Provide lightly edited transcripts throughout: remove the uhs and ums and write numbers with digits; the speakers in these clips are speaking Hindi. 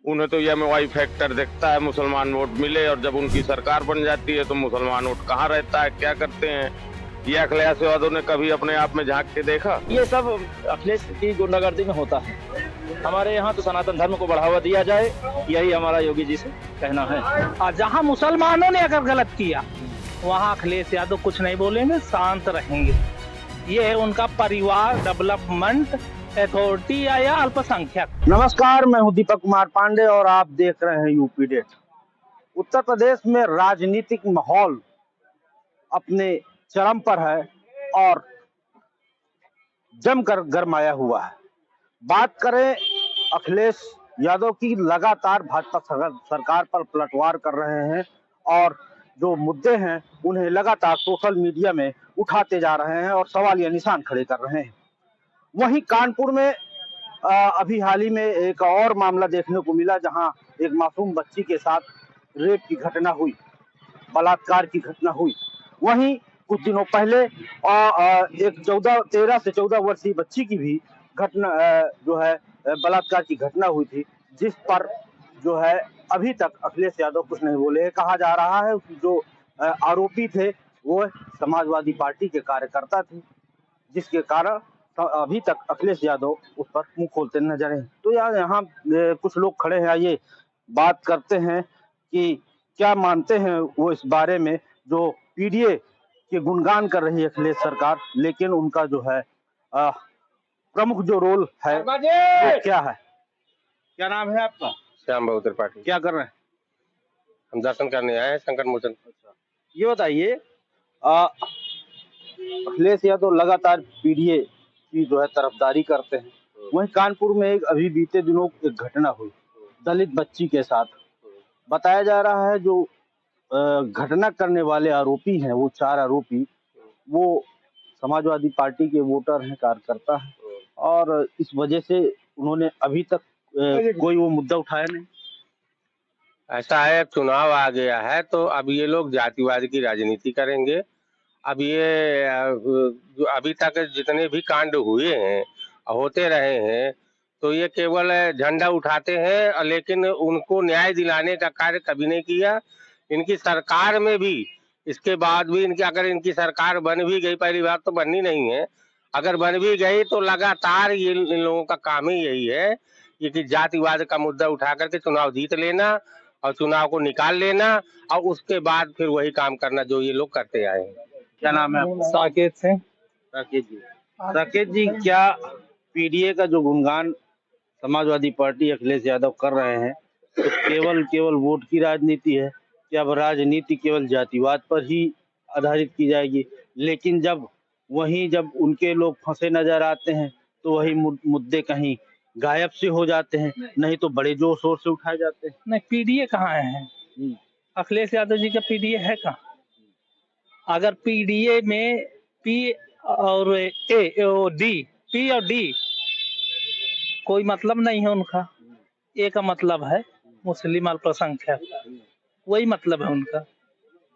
उन्हें तो एमवाई फैक्टर दिखता है, मुसलमान वोट मिले, और जब उनकी सरकार बन जाती है तो मुसलमान वोट कहाँ रहता है, क्या करते हैं। ये अखिलेश यादव ने कभी अपने आप में झांक के देखा? ये सब अखिलेश की गुंडागर्दी में होता है। हमारे यहाँ तो सनातन धर्म को बढ़ावा दिया जाए, यही हमारा योगी जी से कहना है। और जहाँ मुसलमानों ने अगर गलत किया वहाँ अखिलेश यादव कुछ नहीं बोलेंगे, शांत रहेंगे। ये है उनका परिवार डेवलपमेंट अथॉरिटी या अल्पसंख्यक। नमस्कार, मैं हूं दीपक कुमार पांडे और आप देख रहे हैं यूपी डेट। उत्तर प्रदेश में राजनीतिक माहौल अपने चरम पर है और जमकर गरमाया हुआ है। बात करें अखिलेश यादव की, लगातार भाजपा सरकार पर पलटवार कर रहे हैं और जो मुद्दे हैं उन्हें लगातार सोशल मीडिया में उठाते जा रहे हैं और सवालिया निशान खड़े कर रहे हैं। वहीं कानपुर में अभी हाल ही में एक और मामला देखने को मिला, जहां एक मासूम बच्ची के साथ रेप की घटना हुई, बलात्कार की घटना हुई। वहीं कुछ दिनों पहले एक 13 से 14 वर्षीय बच्ची की भी घटना जो है बलात्कार की घटना हुई थी, जिस पर जो है अभी तक अखिलेश यादव कुछ नहीं बोले हैं। कहा जा रहा है कि जो आरोपी थे वो समाजवादी पार्टी के कार्यकर्ता थे, जिसके कारण अभी तक अखिलेश यादव उस पर मुंह खोलते नजर हैं। तो यार यहाँ कुछ लोग खड़े हैं, आइए बात करते हैं कि क्या मानते हैं वो इस बारे में। जो पीडीए के गुणगान कर रही है अखिलेश सरकार, लेकिन उनका जो है प्रमुख जो रोल है वो क्या है। क्या नाम है आपका? श्याम बाबू त्रिपाठी। क्या कर रहे हैं? हम दर्शन करने आए हैं संकट मोचन। ये बताइए, अखिलेश यादव लगातार पीडीए की जो है तरफदारी करते हैं। वहीं कानपुर में एक अभी बीते दिनों एक घटना हुई दलित बच्ची के साथ। बताया जा रहा है जो घटना करने वाले आरोपी हैं, वो 4 आरोपी वो समाजवादी पार्टी के वोटर हैं, कार्यकर्ता हैं, और इस वजह से उन्होंने अभी तक कोई वो मुद्दा उठाया नहीं। ऐसा है, चुनाव आ गया है तो अब ये लोग जातिवाद की राजनीति करेंगे। अब ये जो अभी तक जितने भी कांड हुए हैं, होते रहे हैं, तो ये केवल झंडा उठाते हैं, लेकिन उनको न्याय दिलाने का कार्य कभी नहीं किया। इनकी सरकार में भी, इसके बाद भी अगर इनकी सरकार बन भी गई, पहली बात तो बननी नहीं है, अगर बन भी गई तो लगातार ये इन लोगों का काम ही यही है कि जातिवाद का मुद्दा उठा करके चुनाव जीत लेना और चुनाव को निकाल लेना, और उसके बाद फिर वही काम करना जो ये लोग करते आए हैं। क्या नाम है आपका? साकेत सिंह। साकेत जी, क्या पीडीए का जो गुणगान समाजवादी पार्टी अखिलेश यादव कर रहे हैं तो केवल वोट की राजनीति है? क्या अब राजनीति केवल जातिवाद पर ही आधारित की जाएगी? लेकिन जब उनके लोग फंसे नजर आते हैं तो वही मुद्दे कहीं गायब से हो जाते हैं, नहीं तो बड़े जोर शोर से उठाए जाते हैं। नहीं, पीडीए कहाँ है? अखिलेश यादव जी का पीडीए है कहाँ? अगर पीडीए में पी और पी और डी कोई मतलब नहीं है उनका। ए का मतलब है मुस्लिम अल्पसंख्यक, वही मतलब है उनका।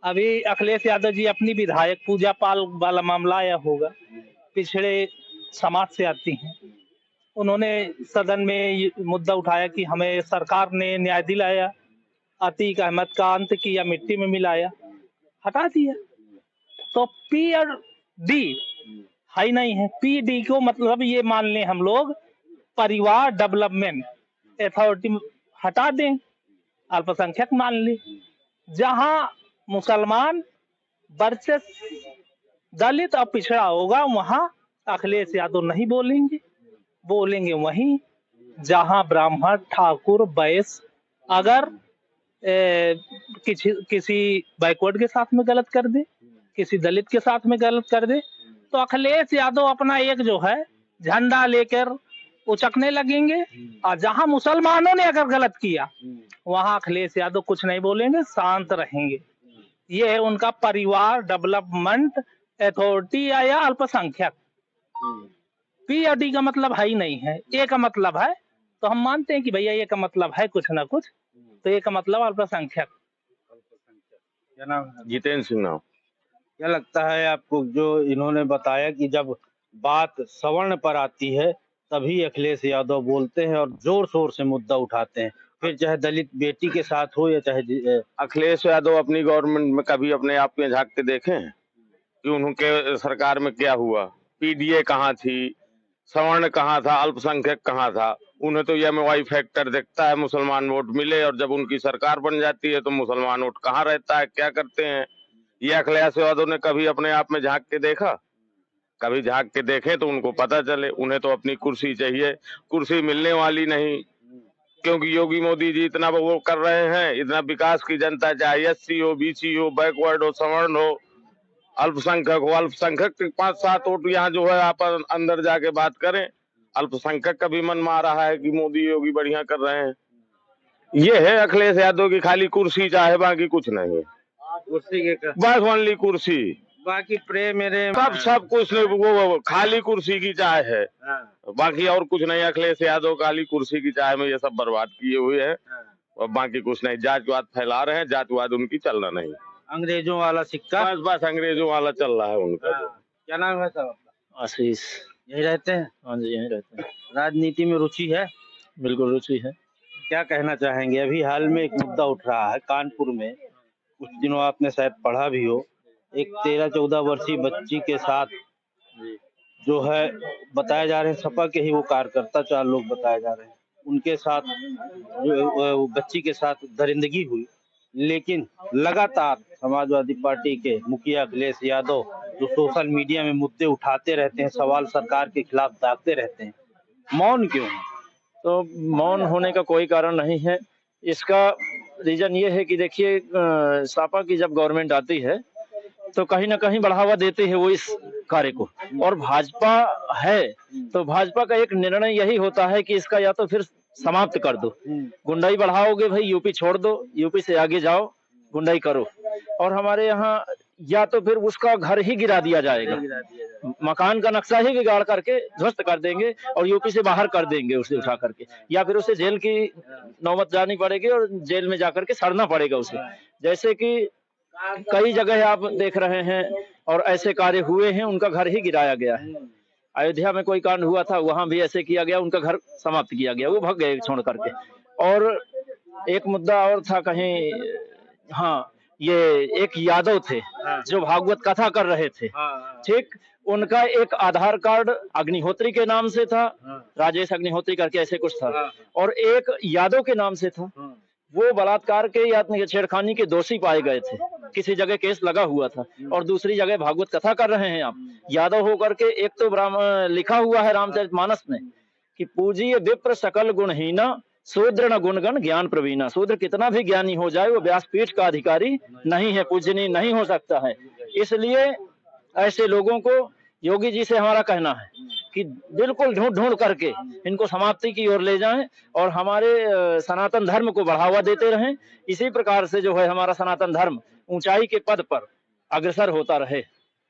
अभी अखिलेश यादव जी अपनी विधायक पूजा पाल वाला मामला आया होगा, पिछड़े समाज से आती हैं, उन्होंने सदन में ये मुद्दा उठाया कि हमें सरकार ने न्याय दिलाया, अतीक अहमद का अंत किया, मिट्टी में मिलाया, हटा दिया। तो पी और डी है ही नहीं है। पी डी को मतलब ये मान लें हम लोग परिवार डेवलपमेंट अथॉरिटी हटा दें, अल्पसंख्यक मान ले। जहां मुसलमान वर्सेस दलित और पिछड़ा होगा वहां अखिलेश यादव नहीं बोलेंगे। बोलेंगे वहीं जहां ब्राह्मण, ठाकुर, वैश्य अगर किसी बैकवर्ड के साथ में गलत कर दे, किसी दलित के साथ में गलत कर दे, तो अखिलेश यादव अपना एक जो है झंडा लेकर उचकने लगेंगे। और जहां मुसलमानों ने अगर गलत किया वहां अखिलेश यादव कुछ नहीं बोलेंगे, शांत रहेंगे। ये है उनका परिवार डेवलपमेंट अथॉरिटी या अल्पसंख्यक। पी और डी का मतलब है ही नहीं है, ए का मतलब है। तो हम मानते हैं कि भैया ए का मतलब है कुछ ना कुछ, तो ए का मतलब अल्पसंख्यक। क्या नाम है? जितेंद्र सिंह नाम। क्या लगता है आपको जो इन्होंने बताया कि जब बात सवर्ण पर आती है तभी अखिलेश यादव बोलते हैं और जोर शोर से मुद्दा उठाते हैं? फिर चाहे दलित बेटी के साथ हो या चाहे अखिलेश यादव अपनी गवर्नमेंट में कभी अपने आप में झांक के देखे हैं कि उनके सरकार में क्या हुआ? पीडीए कहाँ थी, सवर्ण कहाँ था, अल्पसंख्यक कहाँ था? उन्हें तो एमवाई फैक्टर दिखता है, मुसलमान वोट मिले, और जब उनकी सरकार बन जाती है तो मुसलमान वोट कहाँ रहता है, क्या करते हैं? ये अखिलेश यादव ने कभी अपने आप में झांक के देखा? कभी झांक के देखे तो उनको पता चले। उन्हें तो अपनी कुर्सी चाहिए, कुर्सी मिलने वाली नहीं, क्योंकि योगी मोदी जी इतना वो कर रहे हैं, इतना विकास की जनता, चाहे एससी हो, बीसी हो, बैकवर्ड हो, सवर्ण हो, अल्पसंख्यक हो, अल्पसंख्यक के 5-7 वोट यहाँ जो है आप अंदर जाके बात करें, अल्पसंख्यक का भी मन मार रहा है कि मोदी योगी बढ़िया कर रहे हैं। ये है अखिलेश यादव की खाली कुर्सी चाहे, बाकी कुछ नहीं है। कुर्सी के बस ओनली कुर्सी, बाकी प्रे मेरे सब कुछ नहीं, वो खाली कुर्सी की चाह है, बाकी और कुछ नहीं। अखिलेश यादव खाली कुर्सी की चाह में ये सब बर्बाद किए हुए हैं, और बाकी कुछ नहीं। जातिवाद फैला रहे हैं, जातिवाद उनकी चलना नहीं, अंग्रेजों वाला सिक्का। बस अंग्रेजों वाला चल रहा है उनका। क्या नाम है साहब आपका? आशीष। यही रहते हैं? हाँ जी, यहीं रहते हैं। राजनीति में रुचि है? बिल्कुल रुचि है। क्या कहना चाहेंगे? अभी हाल में एक मुद्दा उठ रहा है कानपुर में, कुछ दिनों आपने शायद पढ़ा भी हो, एक 13-14 वर्षीय बच्ची के साथ जो है बताया जा रहे हैं, सपा के ही वो कार्यकर्ता 4 लोग बताए जा रहे हैं, उनके साथ वो बच्ची के साथ दरिंदगी हुई। लेकिन लगातार समाजवादी पार्टी के मुखिया अखिलेश यादव जो सोशल मीडिया में मुद्दे उठाते रहते हैं, सवाल सरकार के खिलाफ दागते रहते हैं, मौन क्यों है? तो मौन होने का कोई कारण नहीं है। इसका रीजन ये है कि देखिए, सपा की जब गवर्नमेंट आती है तो कहीं ना कहीं बढ़ावा देते हैं वो इस कार्य को, और भाजपा है तो भाजपा का एक निर्णय यही होता है कि इसका या तो फिर समाप्त कर दो, गुंडाई बढ़ाओगे भाई यूपी छोड़ दो, यूपी से आगे जाओ, गुंडाई करो, और हमारे यहाँ या तो फिर उसका घर ही गिरा दिया जाएगा, मकान का नक्शा ही बिगाड़ करके ध्वस्त कर देंगे और यूपी से बाहर कर देंगे उसे उठा करके, या फिर उसे जेल की नौबत जानी पड़ेगी और जेल में जाकर के सड़ना पड़ेगा उसे। जैसे कि कई जगह आप देख रहे हैं और ऐसे कार्य हुए हैं, उनका घर ही गिराया गया है। अयोध्या में कोई कांड हुआ था, वहां भी ऐसे किया गया, उनका घर समाप्त किया गया, वो भाग गए छोड़ करके। और एक मुद्दा और था कहीं, हाँ, ये एक यादव थे जो भागवत कथा कर रहे थे, ठीक, उनका एक आधार कार्ड अग्निहोत्री के नाम से था, राजेश अग्निहोत्री करके ऐसे कुछ था, और एक यादव के नाम से था। वो बलात्कार के या छेड़खानी के दोषी पाए गए थे, किसी जगह केस लगा हुआ था, और दूसरी जगह भागवत कथा कर रहे हैं आप यादव होकर के। एक तो लिखा हुआ है रामचरितमानस में कि पूजिए विप्र सकल गुणहीना, शूद्र न गुणगण ज्ञान प्रवीणा। शूद्र कितना भी ज्ञानी हो जाए वो व्यासपीठ का अधिकारी नहीं है, पूजनीय नहीं हो सकता है। इसलिए ऐसे लोगों को योगी जी से हमारा कहना है कि बिल्कुल ढूंढ ढूंढ करके इनको समाप्ति की ओर ले जाएं और हमारे सनातन धर्म को बढ़ावा देते रहें। इसी प्रकार से जो है हमारा सनातन धर्म ऊंचाई के पद पर अग्रसर होता रहे,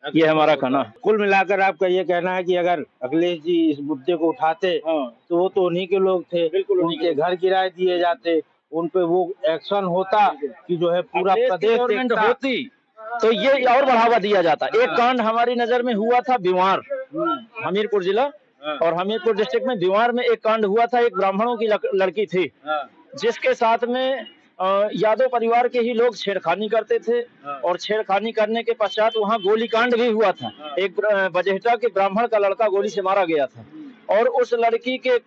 ये हमारा कहना है। कुल मिलाकर आपका ये कहना है कि अगर अखिलेश जी इस मुद्दे को उठाते तो वो तो उन्हीं के लोग थे, उनके घर गिराए दिए जाते, उन पे वो एक्शन होता कि जो है पूरा प्रदेश होती तो ये और बढ़ावा दिया जाता। एक कांड हमारी नजर में हुआ था बीमार, हमीरपुर जिला और हमीरपुर डिस्ट्रिक्ट में बीमार में एक कांड हुआ था। एक ब्राह्मणों की लड़की थी जिसके साथ में यादव परिवार के ही लोग छेड़खानी करते थे, और छेड़खानी करने के पश्चात वहाँ गोलीकांड भी हुआ था। एक बजेहटा के ब्राह्मण का लड़का गोली से मारा गया था, और उस लड़की के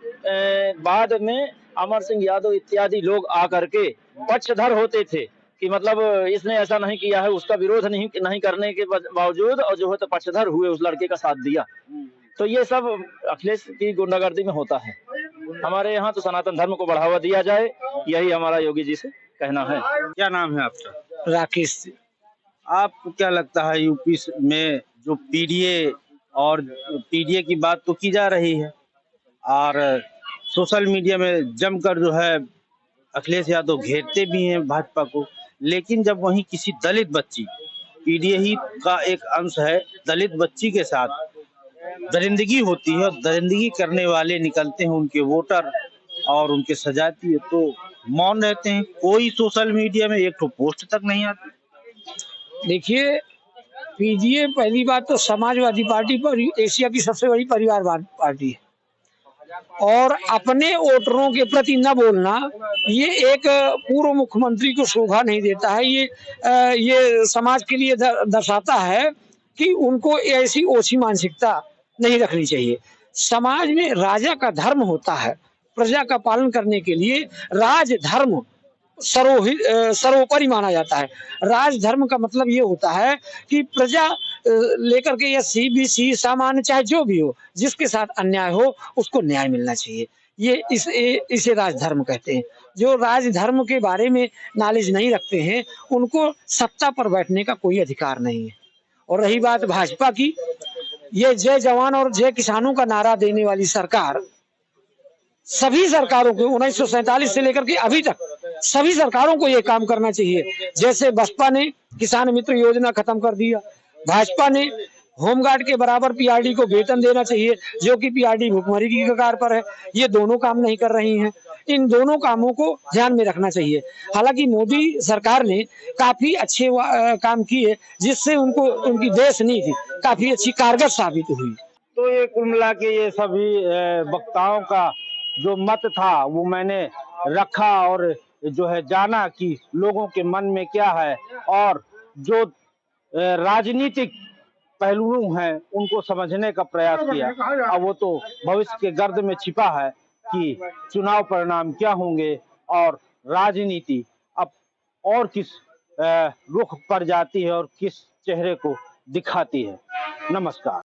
बाद में अमर सिंह यादव इत्यादि लोग आकर के पक्षधर होते थे कि मतलब इसने ऐसा नहीं किया है, उसका विरोध नहीं करने के बावजूद और जो है तो पक्षधर हुए, उस लड़के का साथ दिया। तो ये सब अखिलेश की गुंडागर्दी में होता है। हमारे यहाँ तो सनातन धर्म को बढ़ावा दिया जाए, यही हमारा योगी जी से कहना है। क्या नाम है आपका? राकेश। आपको क्या लगता है यूपी में जो पीडीए और पीडीए की बात तो की जा रही है और सोशल मीडिया में जमकर जो है अखिलेश यादव घेरते भी हैं भाजपा को, लेकिन जब वहीं किसी दलित बच्ची, पीडीए ही का एक अंश है, दलित बच्ची के साथ दरिंदगी होती है और दरिंदगी करने वाले निकलते हैं उनके वोटर और उनके सजाती है तो मौन रहते हैं। कोई सोशल मीडिया में एक तो पोस्ट तक नहीं आती। देखिए, पीडीए पहली बात तो समाजवादी पार्टी पर एशिया की सबसे बड़ी परिवारवाद पार्टी है, और अपने वोटरों के प्रति न बोलना, ये एक पूर्व मुख्यमंत्री को शोभा नहीं देता है। ये समाज के लिए दर्शाता है कि उनको ऐसी ओछी मानसिकता नहीं रखनी चाहिए। समाज में राजा का धर्म होता है, प्रजा का पालन करने के लिए राजधर्म सर्वोपरि माना जाता है। राजधर्म का मतलब ये होता है कि प्रजा लेकर के एससी बीसी सामान्य चाहे जो भी हो, जिसके साथ अन्याय हो उसको न्याय मिलना चाहिए। ये इसे राजधर्म कहते हैं। जो राजधर्म के बारे में नॉलेज नहीं रखते हैं, उनको सत्ता पर बैठने का कोई अधिकार नहीं है। और रही बात भाजपा की, ये जय जवान और जय किसानों का नारा देने वाली सरकार सभी सरकारों को 1947 से लेकर के अभी तक सभी सरकारों को ये काम करना चाहिए। जैसे बसपा ने किसान मित्र योजना खत्म कर दिया, भाजपा ने होमगार्ड के बराबर पीआरडी को वेतन देना चाहिए, जो कि पीआरडी भुखमरी की कगार पर है। ये दोनों काम नहीं कर रही हैं। इन दोनों कामों को ध्यान में रखना चाहिए। हालांकि मोदी सरकार ने काफी अच्छे काम किए, जिससे उनकी देश नीति काफी अच्छी कारगर साबित हुई। तो ये कुल मिला के ये सभी वक्ताओं का जो मत था वो मैंने रखा और जो है जाना कि लोगों के मन में क्या है, और जो राजनीतिक पहलू हैं उनको समझने का प्रयास किया। अब वो तो भविष्य के गर्द में छिपा है कि चुनाव परिणाम क्या होंगे और राजनीति अब और किस रुख पर जाती है और किस चेहरे को दिखाती है। नमस्कार।